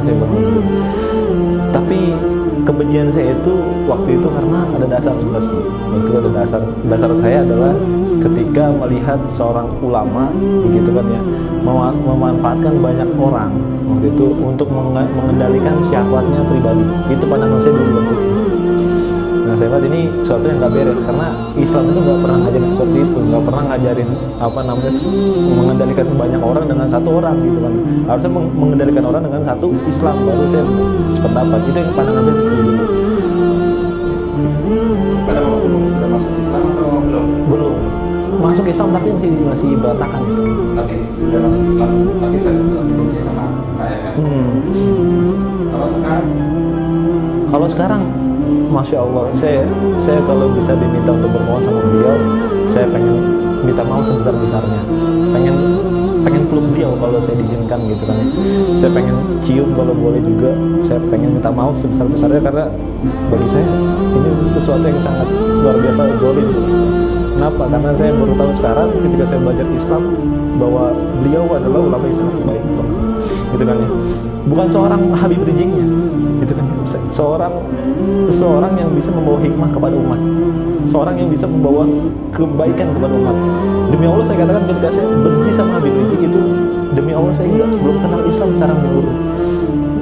saya berhenti. Tapi kebencian saya itu waktu itu karena ada dasar sebenarnya. Waktu itu ada dasar saya adalah ketika melihat seorang ulama begitu kan ya, memanfaatkan banyak orang waktu itu untuk mengendalikan syahwatnya pribadi. Itu pandangan saya dulu waktu itu. Nah, saya lihat ini sesuatu yang gak beres karena Islam itu gak pernah ngajarin seperti itu, gak pernah ngajarin mengendalikan banyak orang dengan satu orang gitu kan. Harusnya mengendalikan orang dengan satu Islam, baru saya sependapat. Itu yang pandangan saya seperti itu. Pada waktu sudah masuk Islam atau belum? Belum masuk Islam tapi masih berantakan Islam. Tapi sudah masuk Islam, tapi masih benci sama KMS. Kalau sekarang Masya Allah, saya kalau bisa diminta untuk bermohon sama beliau, saya pengen minta maaf sebesar-besarnya, pengen peluk beliau kalau saya diizinkan gitu kan ya. Saya pengen cium kalau boleh juga, saya pengen minta maaf sebesar-besarnya karena bagi saya ini sesuatu yang sangat luar biasa zalim. Kenapa? Karena saya baru tahu sekarang ketika saya belajar Islam bahwa beliau adalah ulama yang sangat baik gitu kan ya. Bukan seorang Habib Rijiknya gitu kan ya. Seorang yang bisa membawa hikmah kepada umat, seorang yang bisa membawa kebaikan kepada umat. Demi Allah saya katakan ketika saya benci sama Habib Rijik itu, demi Allah saya belum kenal Islam secara menyeluruh.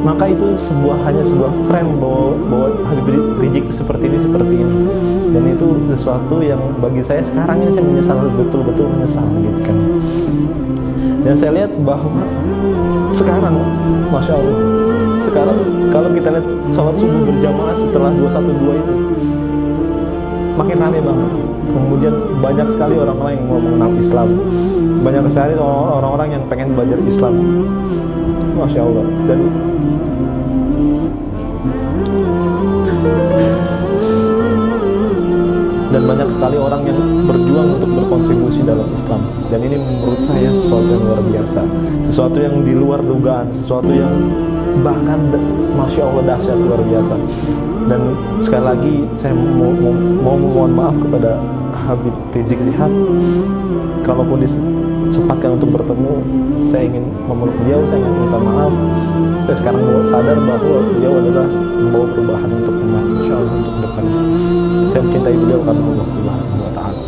Maka itu hanya sebuah frame bahwa Habib Rijik itu seperti ini. Dan itu sesuatu yang bagi saya sekarang ini saya menyesal, betul-betul menyesal gitu kan. Dan saya lihat bahwa sekarang, Masya Allah, sekarang kalau kita lihat sholat subuh berjamaah setelah 212 itu makin ramai banget. Kemudian banyak sekali orang-orang yang mau mengenal Islam, banyak sekali orang-orang yang pengen belajar Islam, Masya Allah. Dan banyak sekali orang yang berjuang untuk berkontribusi dalam Islam. Dan ini menurut saya sesuatu yang luar biasa, sesuatu yang di luar dugaan, sesuatu yang bahkan Masya Allah dahsyat luar biasa. Dan sekali lagi saya mau memohon maaf kepada Habib Rizik Syihab. Kalaupun disempatkan untuk bertemu, saya ingin memeluk beliau, saya ingin minta maaf. Saya sekarang sadar bahwa beliau adalah membawa perubahan untuk umat, Insya Allah untuk depannya. Saya mencintai beliau karena Allah Subhanahu wa Ta'ala.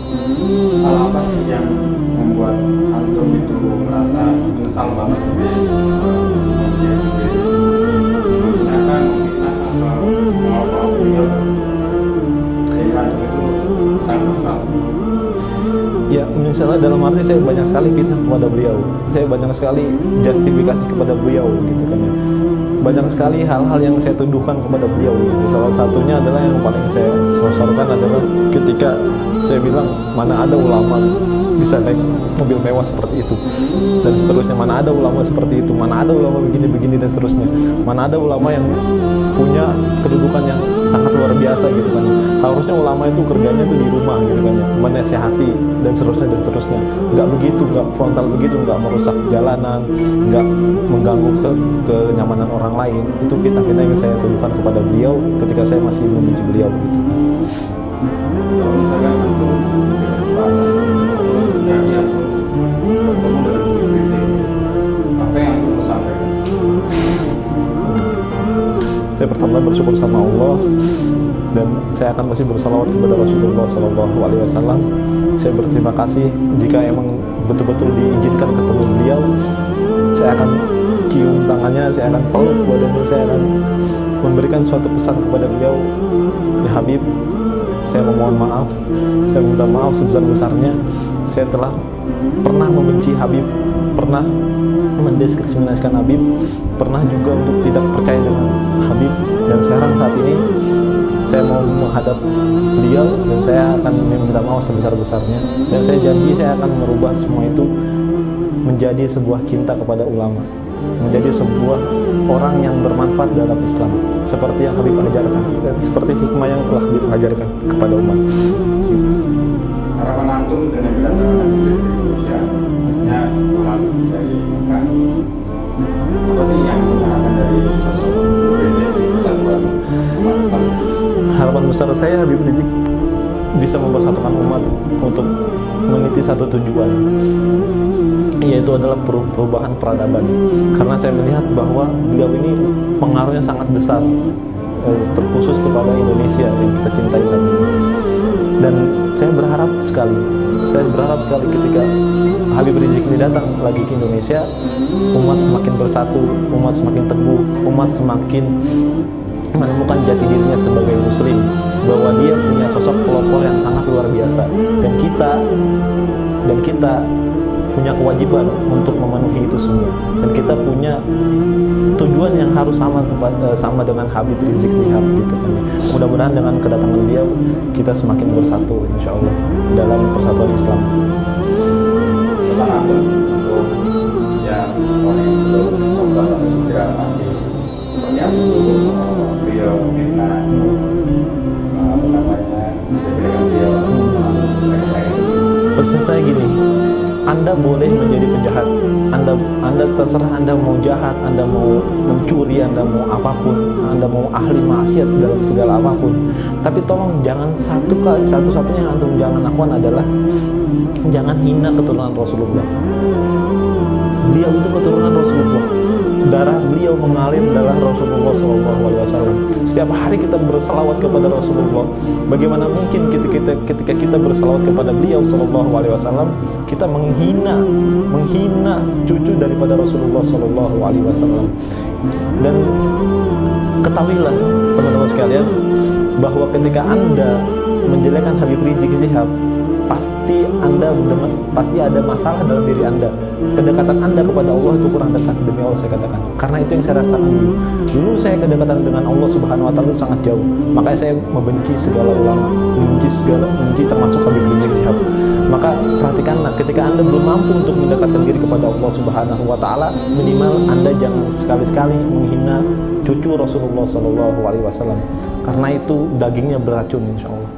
Hal apa sih yang membuat antum itu merasa menyesal banget menggunakan memfitnah atau mengawal beliau, sehingga antum itu sangat menyesal? Ya, misalnya dalam arti saya banyak sekali fitnah kepada beliau, saya banyak sekali justifikasi kepada beliau gitu kan ya. Banyak sekali hal-hal yang saya tuduhkan kepada beliau gitu. Salah satunya adalah yang paling saya sorotkan adalah ketika saya bilang mana ada ulama bisa naik mobil mewah seperti itu dan seterusnya, mana ada ulama seperti itu, mana ada ulama begini-begini dan seterusnya, mana ada ulama yang punya kedudukan yang sangat luar biasa gitu kan. Harusnya ulama itu kerjanya tuh di rumah gitu kan ya, menasihati dan seterusnya. Nggak begitu, nggak frontal begitu, nggak merusak jalanan, nggak mengganggu kenyamanan orang lain. Itu fitnah-fitnah yang saya tuduhkan kepada beliau ketika saya masih membenci beliau gitu. Kalau misalkan antum yang bertemu dengan Habib Rizik, apa yang antum sampaikan? Saya pertama bersyukur sama Allah dan saya akan masih bersalawat kepada Rasulullah SAW. Saya berterima kasih jika emang betul-betul diizinkan ketemu beliau. Saya akan cium tangannya, saya akan peluk badannya, saya akan memberikan suatu pesan kepada beliau. Ya Habib, saya memohon maaf, saya minta maaf sebesar-besarnya. Saya telah pernah membenci Habib, pernah mendiskriminasikan Habib, pernah juga untuk tidak percaya dengan Habib. Dan sekarang saat ini saya mau menghadap beliau dan saya akan meminta maaf sebesar-besarnya. Dan saya janji saya akan merubah semua itu menjadi sebuah cinta kepada ulama, menjadi sebuah orang yang bermanfaat dalam Islam, seperti yang Habib ajarkan dan seperti hikmah yang telah diajarkan kepada umat. Harapan antum dengan kedatangan Habib Rizik ke Indonesia, maksudnya pulang dari Mekah, apa sih yang diharapkan dari sosok Habib Rizik di persatuan umat Islam? Harapan besar saya Habib Rizik bisa mempersatukan umat untuk meniti satu tujuan, yaitu adalah perubahan peradaban. Karena saya melihat bahwa beliau ini pengaruhnya sangat besar, terkhusus kepada Indonesia yang kita cintai saat ini. Dan saya berharap sekali ketika Habib Rizik ini datang lagi ke Indonesia, umat semakin bersatu, umat semakin teguh, umat semakin menemukan jati dirinya sebagai muslim, bahwa dia punya sosok pelopor yang sangat luar biasa, dan kita punya kewajiban untuk memenuhi itu semua, dan kita punya tujuan yang harus sama dengan Habib Rizik Syihab gitu kan. Mudah-mudahan dengan kedatangan beliau kita semakin bersatu insya Allah dalam persatuan Islam. Pesan aku untuk yang orang yang belum membuat hijrah masih seperti aku dulu, beliau minta apa namanya dengan beliau Pesan saya gini, Anda boleh menjadi penjahat, Anda terserah Anda mau jahat, Anda mau mencuri, Anda mau apapun, Anda mau ahli maksiat dalam segala apapun. Tapi tolong jangan satu-satunya yang antum jangan lakukan adalah jangan hina keturunan Rasulullah. Beliau itu keturunan Rasulullah, darah beliau mengalir darah Rasulullah SAW. Setiap hari kita bersalawat kepada Rasulullah. Bagaimana mungkin ketika kita bersalawat kepada beliau SAW, kita menghina cucu daripada Rasulullah SAW. Dan ketahuilah teman-teman sekalian, bahwa ketika Anda menjelekkan Habib Rizik Syihab, pasti ada masalah dalam diri Anda. Kedekatan Anda kepada Allah itu kurang dekat, demi Allah saya katakan. Karena itu yang saya rasakan dulu saya kedekatan dengan Allah Subhanahu wa taala itu sangat jauh. Makanya saya membenci segala ulama, membenci termasuk Habib Rizik Syihab. Maka perhatikanlah, ketika Anda belum mampu untuk mendekatkan diri kepada Allah Subhanahu wa taala, minimal Anda jangan sekali-sekali menghina cucu Rasulullah SAW. Karena itu dagingnya beracun insya Allah.